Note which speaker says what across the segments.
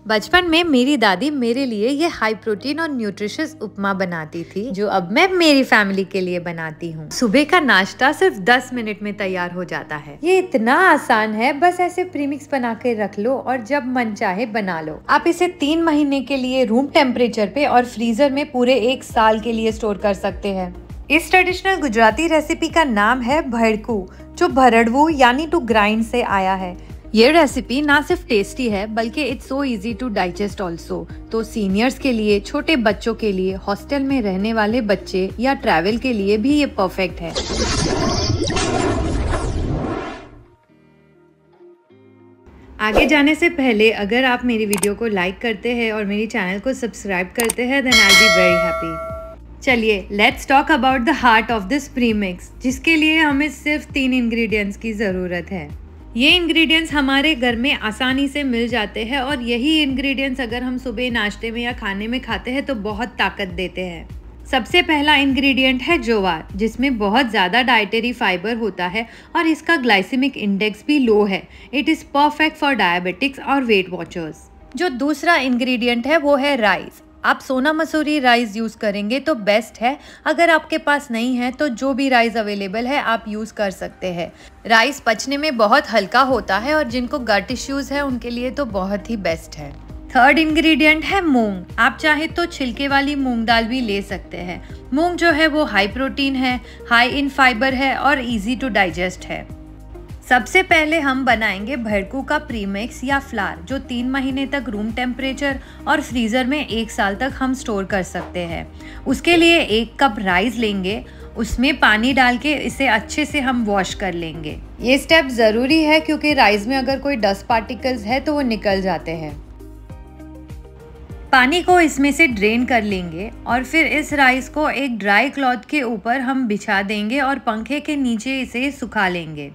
Speaker 1: बचपन में मेरी दादी मेरे लिए ये हाई प्रोटीन और न्यूट्रिशियस उपमा बनाती थी, जो अब मैं मेरी फैमिली के लिए बनाती हूँ। सुबह का नाश्ता सिर्फ 10 मिनट में तैयार हो जाता है। ये इतना आसान है, बस ऐसे प्रीमिक्स बना के रख लो और जब मन चाहे बना लो। आप इसे 3 महीने के लिए रूम टेम्परेचर पे और फ्रीजर में पूरे 1 साल के लिए स्टोर कर सकते हैं। इस ट्रेडिशनल गुजराती रेसिपी का नाम है भड़कू, जो भरड़वू यानी टू ग्राइंड से आया है। ये रेसिपी ना सिर्फ टेस्टी है बल्कि it's so easy to digest also. तो सीनियर्स के लिए, छोटे बच्चों के लिए, हॉस्टल में रहने वाले बच्चे या ट्रैवल के लिए भी ये परफेक्ट है। आगे जाने से पहले अगर आप मेरी वीडियो को लाइक करते हैं और मेरी चैनल को सब्सक्राइब करते हैं then I be very happy. चलिए let's talk about the heart of this premix, जिसके लिए हमें सिर्फ 3 इंग्रेडिएंट्स की ज़रूरत है। ये इंग्रेडिएंट्स हमारे घर में आसानी से मिल जाते हैं और यही इंग्रेडिएंट्स अगर हम सुबह नाश्ते में या खाने में खाते हैं तो बहुत ताकत देते हैं। सबसे पहला इंग्रेडिएंट है ज्वार, जिसमें बहुत ज़्यादा डाइटरी फाइबर होता है और इसका ग्लाइसेमिक इंडेक्स भी लो है। It is perfect for diabetics और वेट वॉचर्स। जो दूसरा इंग्रेडिएंट है वो है राइस। आप सोना मसूरी राइस यूज़ करेंगे तो बेस्ट है। अगर आपके पास नहीं है तो जो भी राइस अवेलेबल है आप यूज़ कर सकते हैं। राइस पचने में बहुत हल्का होता है और जिनको गट इश्यूज़ है उनके लिए तो बहुत ही बेस्ट है। थर्ड इंग्रेडिएंट है मूंग। आप चाहे तो छिलके वाली मूंग दाल भी ले सकते हैं। मूंग जो है वो हाई प्रोटीन है, हाई इन फाइबर है और ईजी टू डाइजेस्ट है। सबसे पहले हम बनाएंगे भड़कू का प्रीमिक्स या फ्लार, जो 3 महीने तक रूम टेम्परेचर और फ्रीज़र में 1 साल तक हम स्टोर कर सकते हैं। उसके लिए 1 कप राइस लेंगे, उसमें पानी डाल के इसे अच्छे से हम वॉश कर लेंगे। ये स्टेप ज़रूरी है क्योंकि राइस में अगर कोई डस्ट पार्टिकल्स है तो वो निकल जाते हैं। पानी को इसमें से ड्रेन कर लेंगे और फिर इस राइस को एक ड्राई क्लॉथ के ऊपर हम बिछा देंगे और पंखे के नीचे इसे सुखा लेंगे।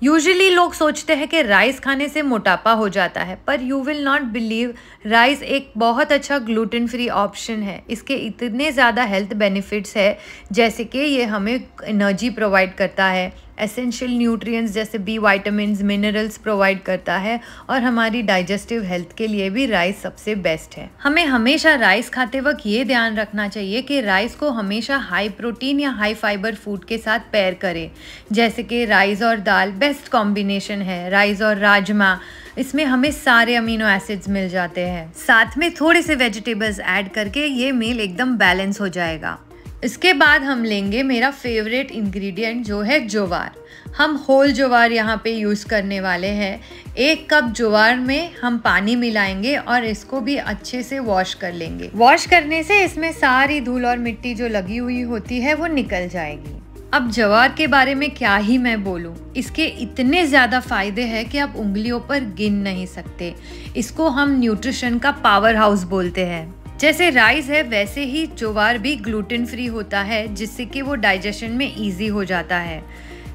Speaker 1: यूजुअली लोग सोचते हैं कि राइस खाने से मोटापा हो जाता है, पर you will not believe, rice एक बहुत अच्छा ग्लूटेन फ्री ऑप्शन है। इसके इतने ज़्यादा हेल्थ बेनिफिट्स है, जैसे कि ये हमें एनर्जी प्रोवाइड करता है, एसेंशियल न्यूट्रिएंट्स जैसे बी विटामिन्स, मिनरल्स प्रोवाइड करता है और हमारी डाइजेस्टिव हेल्थ के लिए भी राइस सबसे बेस्ट है। हमें हमेशा राइस खाते वक्त ये ध्यान रखना चाहिए कि राइस को हमेशा हाई प्रोटीन या हाई फाइबर फूड के साथ पेयर करें, जैसे कि राइस और दाल बेस्ट कॉम्बिनेशन है। राइस और राजमा, इसमें हमें सारे अमीनो एसिड्स मिल जाते हैं। साथ में थोड़े से वेजिटेबल्स ऐड करके ये मील एकदम बैलेंस हो जाएगा। इसके बाद हम लेंगे मेरा फेवरेट इंग्रेडिएंट जो है ज्वार। हम होल ज्वार यहाँ पे यूज़ करने वाले हैं। 1 कप ज्वार में हम पानी मिलाएंगे और इसको भी अच्छे से वॉश कर लेंगे। वॉश करने से इसमें सारी धूल और मिट्टी जो लगी हुई होती है वो निकल जाएगी। अब ज्वार के बारे में क्या ही मैं बोलूं, इसके इतने ज़्यादा फ़ायदे हैं कि आप उंगलियों पर गिन नहीं सकते। इसको हम न्यूट्रिशन का पावर हाउस बोलते हैं। जैसे राइस है वैसे ही ज्वार भी ग्लूटेन फ्री होता है, जिससे कि वो डाइजेशन में इजी हो जाता है।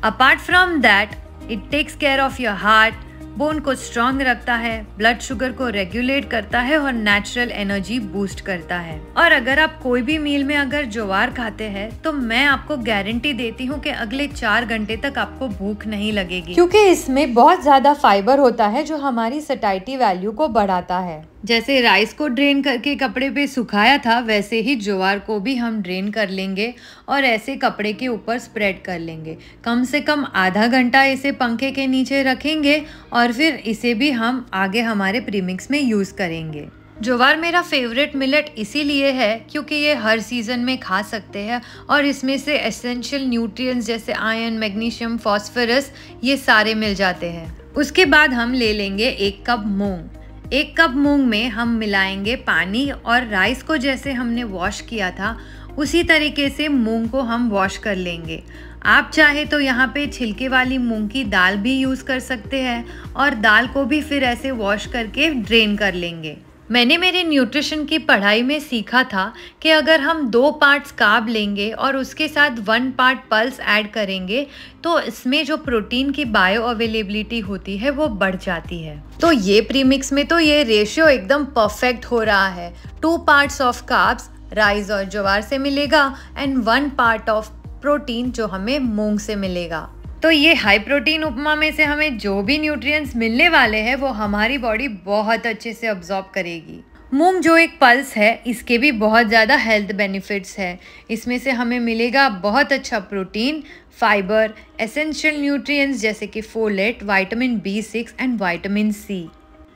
Speaker 1: Apart from that it takes care of your heart, bone को स्ट्रॉन्ग रखता है, ब्लड शुगर को रेगुलेट करता है और नेचुरल एनर्जी बूस्ट करता है। और अगर आप कोई भी मील में अगर ज्वार खाते हैं तो मैं आपको गारंटी देती हूँ कि अगले 4 घंटे तक आपको भूख नहीं लगेगी, क्योंकि इसमें बहुत ज़्यादा फाइबर होता है जो हमारी सैटिस्फैक्शन वैल्यू को बढ़ाता है। जैसे राइस को ड्रेन करके कपड़े पे सुखाया था, वैसे ही ज्वार को भी हम ड्रेन कर लेंगे और ऐसे कपड़े के ऊपर स्प्रेड कर लेंगे। कम से कम आधा घंटा इसे पंखे के नीचे रखेंगे और फिर इसे भी हम आगे हमारे प्रीमिक्स में यूज़ करेंगे। ज्वार मेरा फेवरेट मिलेट इसीलिए है क्योंकि ये हर सीज़न में खा सकते हैं और इसमें से एसेंशियल न्यूट्रिएंट्स जैसे आयरन, मैग्नीशियम, फॉस्फोरस ये सारे मिल जाते हैं। उसके बाद हम ले लेंगे 1 कप मूंग। 1 कप मूंग में हम मिलाएंगे पानी और राइस को जैसे हमने वॉश किया था उसी तरीके से मूंग को हम वॉश कर लेंगे। आप चाहे तो यहाँ पे छिलके वाली मूंग की दाल भी यूज़ कर सकते हैं और दाल को भी फिर ऐसे वॉश करके ड्रेन कर लेंगे। मैंने मेरी न्यूट्रिशन की पढ़ाई में सीखा था कि अगर हम 2 पार्ट्स कार्ब लेंगे और उसके साथ 1 पार्ट पल्स ऐड करेंगे तो इसमें जो प्रोटीन की बायो अवेलेबिलिटी होती है वो बढ़ जाती है। तो ये प्रीमिक्स में तो ये रेशियो एकदम परफेक्ट हो रहा है। 2 पार्ट्स ऑफ कार्ब्स राइस और ज्वार से मिलेगा एंड 1 पार्ट ऑफ प्रोटीन जो हमें मूंग से मिलेगा। तो ये हाई प्रोटीन उपमा में से हमें जो भी न्यूट्रिएंट्स मिलने वाले हैं वो हमारी बॉडी बहुत अच्छे से अब्जॉर्ब करेगी। मूंग जो एक पल्स है, इसके भी बहुत ज़्यादा हेल्थ बेनिफिट्स है। इसमें से हमें मिलेगा बहुत अच्छा प्रोटीन, फाइबर, एसेंशियल न्यूट्रिएंट्स जैसे कि folate, vitamin B6 and vitamin C।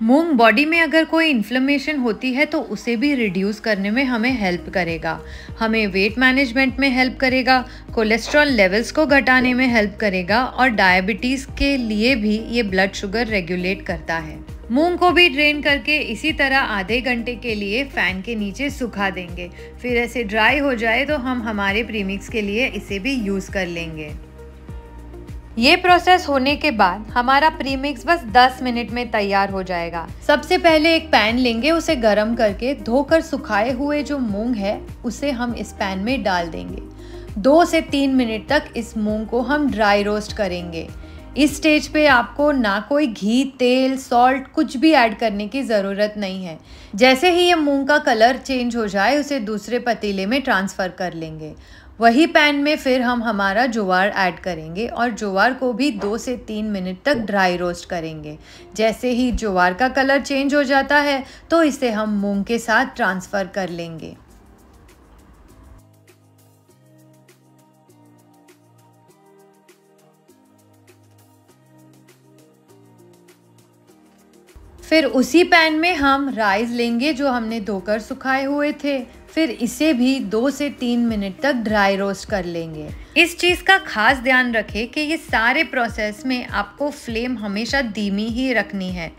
Speaker 1: Moong body में अगर कोई इन्फ्लेमेशन होती है तो उसे भी रिड्यूस करने में हमें हेल्प करेगा, हमें वेट मैनेजमेंट में हेल्प करेगा, कोलेस्ट्रॉल लेवल्स को घटाने में हेल्प करेगा और डायबिटीज़ के लिए भी ये ब्लड शुगर रेगुलेट करता है। मूंग को भी ड्रेन करके इसी तरह आधे घंटे के लिए फ़ैन के नीचे सुखा देंगे। फिर ऐसे ड्राई हो जाए तो हम हमारे प्रीमिक्स के लिए इसे भी यूज़ कर लेंगे। ये प्रोसेस होने के बाद हमारा प्रीमिक्स बस 10 मिनट में तैयार हो जाएगा। सबसे पहले एक पैन लेंगे, उसे गर्म करके धोकर सुखाए हुए जो मूंग है उसे हम इस पैन में डाल देंगे। 2 से 3 मिनट तक इस मूंग को हम ड्राई रोस्ट करेंगे। इस स्टेज पे आपको ना कोई घी, तेल, सॉल्ट कुछ भी ऐड करने की ज़रूरत नहीं है। जैसे ही ये मूंग का कलर चेंज हो जाए उसे दूसरे पतीले में ट्रांसफ़र कर लेंगे। वही पैन में फिर हम हमारा ज्वार ऐड करेंगे और ज्वार को भी 2 से 3 मिनट तक ड्राई रोस्ट करेंगे। जैसे ही ज्वार का कलर चेंज हो जाता है तो इसे हम मूंग के साथ ट्रांसफ़र कर लेंगे। फिर उसी पैन में हम राइस लेंगे जो हमने धोकर सुखाए हुए थे। फिर इसे भी 2 से 3 मिनट तक ड्राई रोस्ट कर लेंगे। इस चीज़ का खास ध्यान रखें कि ये सारे प्रोसेस में आपको फ्लेम हमेशा धीमी ही रखनी है।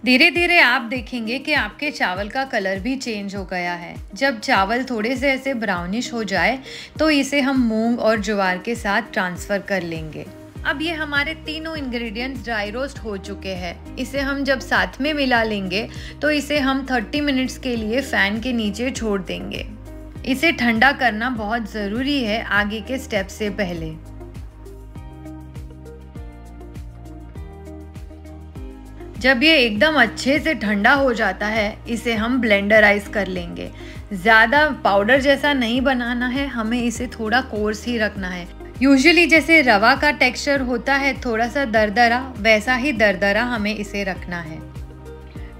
Speaker 1: धीरे धीरे आप देखेंगे कि आपके चावल का कलर भी चेंज हो गया है। जब चावल थोड़े से ऐसे ब्राउनिश हो जाए तो इसे हम मूंग और ज्वार के साथ ट्रांसफ़र कर लेंगे। अब ये हमारे तीनों इंग्रेडिएंट्स ड्राई रोस्ट हो चुके हैं। इसे हम जब साथ में मिला लेंगे तो इसे हम 30 मिनट्स के लिए फ़ैन के नीचे छोड़ देंगे। इसे ठंडा करना बहुत ज़रूरी है आगे के स्टेप से पहले। जब ये एकदम अच्छे से ठंडा हो जाता है इसे हम ब्लेंडराइज कर लेंगे। ज़्यादा पाउडर जैसा नहीं बनाना है, हमें इसे थोड़ा कोर्स ही रखना है। यूजुअली जैसे रवा का टेक्सचर होता है थोड़ा सा दरदरा, वैसा ही दरदरा हमें इसे रखना है।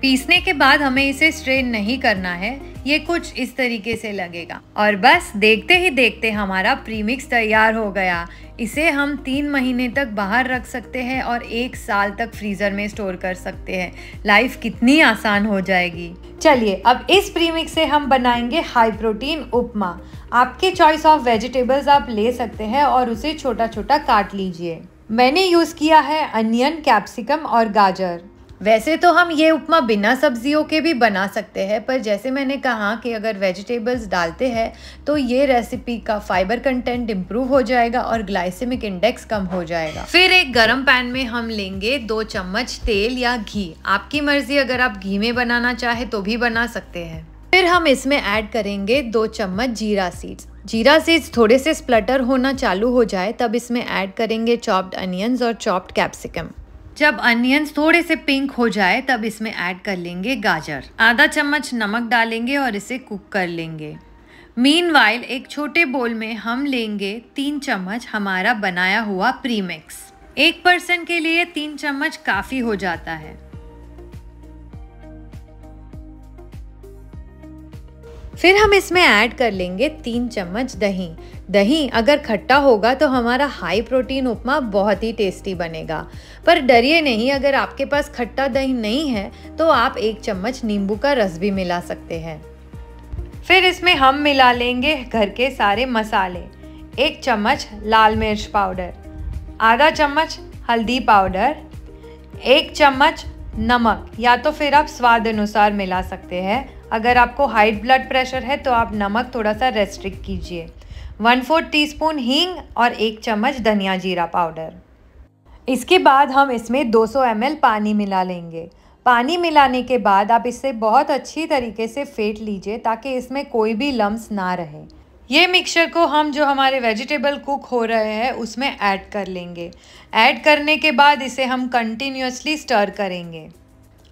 Speaker 1: पीसने के बाद हमें इसे स्ट्रेन नहीं करना है, ये कुछ इस तरीके से लगेगा। और बस देखते ही देखते हमारा प्रीमिक्स तैयार हो गया। इसे हम 3 महीने तक बाहर रख सकते हैं और 1 साल तक फ्रीज़र में स्टोर कर सकते हैं। लाइफ कितनी आसान हो जाएगी। चलिए अब इस प्रीमिक्स से हम बनाएंगे हाई प्रोटीन उपमा। आपके चॉइस ऑफ वेजिटेबल्स आप ले सकते हैं और उसे छोटा छोटा काट लीजिए। मैंने यूज़ किया है अनियन, कैप्सिकम और गाजर। वैसे तो हम ये उपमा बिना सब्जियों के भी बना सकते हैं, पर जैसे मैंने कहा कि अगर वेजिटेबल्स डालते हैं तो ये रेसिपी का फाइबर कंटेंट इम्प्रूव हो जाएगा और ग्लाइसेमिक इंडेक्स कम हो जाएगा। फिर एक गरम पैन में हम लेंगे 2 चम्मच तेल या घी, आपकी मर्जी, अगर आप घी में बनाना चाहे तो भी बना सकते हैं। फिर हम इसमें ऐड करेंगे 2 चम्मच जीरा सीड्स। जीरा सीड्स थोड़े से स्प्लटर होना चालू हो जाए तब इसमें ऐड करेंगे चॉप्ड अनियंस और चॉप्ड कैप्सिकम। जब अनियंस थोड़े से पिंक हो जाए तब इसमें ऐड कर लेंगे गाजर। आधा चम्मच नमक डालेंगे और इसे कुक कर लेंगे। मीनवाइल एक छोटे बोल में हम लेंगे 3 चम्मच हमारा बनाया हुआ प्रीमिक्स। 1 पर्सन के लिए 3 चम्मच काफ़ी हो जाता है। फिर हम इसमें ऐड कर लेंगे 3 चम्मच दही। दही अगर खट्टा होगा तो हमारा हाई प्रोटीन उपमा बहुत ही टेस्टी बनेगा। पर डरिए नहीं, अगर आपके पास खट्टा दही नहीं है तो आप 1 चम्मच नींबू का रस भी मिला सकते हैं। फिर इसमें हम मिला लेंगे घर के सारे मसाले। 1 चम्मच लाल मिर्च पाउडर, आधा चम्मच हल्दी पाउडर, 1 चम्मच नमक, या तो फिर आप स्वाद अनुसार मिला सकते हैं। अगर आपको हाई ब्लड प्रेशर है तो आप नमक थोड़ा सा रेस्ट्रिक्ट कीजिए। 1/4 टीस्पून हींग और 1 चम्मच धनिया जीरा पाउडर। इसके बाद हम इसमें 200 ml पानी मिला लेंगे। पानी मिलाने के बाद आप इसे बहुत अच्छी तरीके से फेंट लीजिए ताकि इसमें कोई भी लम्स ना रहे। ये मिक्सचर को हम जो हमारे वेजिटेबल कुक हो रहे हैं उसमें ऐड कर लेंगे। ऐड करने के बाद इसे हम कंटिन्यूअसली स्टर करेंगे।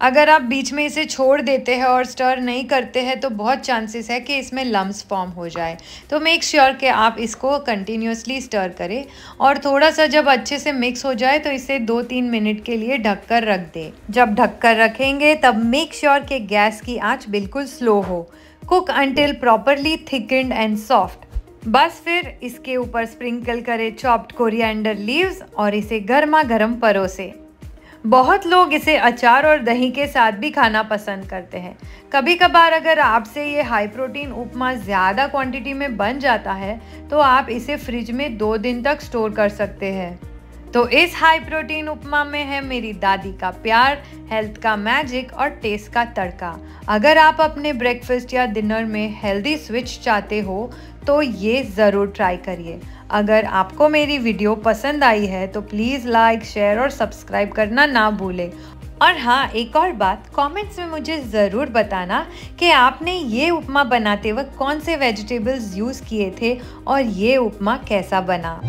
Speaker 1: अगर आप बीच में इसे छोड़ देते हैं और स्टर नहीं करते हैं तो बहुत चांसेस है कि इसमें लम्स फॉर्म हो जाए। तो मेक श्योर कि आप इसको कंटिन्यूसली स्टर करें और थोड़ा सा जब अच्छे से मिक्स हो जाए तो इसे 2-3 मिनट के लिए ढककर रख दें। जब ढककर रखेंगे तब मेक श्योर कि गैस की आंच बिल्कुल स्लो हो। Cook until properly thickened and soft. बस फिर इसके ऊपर स्प्रिंकल करें चॉप्ड कोरिएंडर लीव्स और इसे गर्मा गर्म परोसे। बहुत लोग इसे अचार और दही के साथ भी खाना पसंद करते हैं। कभी कभार अगर आपसे ये हाई प्रोटीन उपमा ज़्यादा क्वांटिटी में बन जाता है तो आप इसे फ्रिज में 2 दिन तक स्टोर कर सकते हैं। तो इस हाई प्रोटीन उपमा में है मेरी दादी का प्यार, हेल्थ का मैजिक और टेस्ट का तड़का। अगर आप अपने ब्रेकफास्ट या डिनर में हेल्दी स्विच चाहते हो तो ये ज़रूर ट्राई करिए। अगर आपको मेरी वीडियो पसंद आई है तो प्लीज़ लाइक, शेयर और सब्सक्राइब करना ना भूलें। और हाँ, एक और बात, कमेंट्स में मुझे ज़रूर बताना कि आपने ये उपमा बनाते वक्त कौन से वेजिटेबल्स यूज़ किए थे और ये उपमा कैसा बना।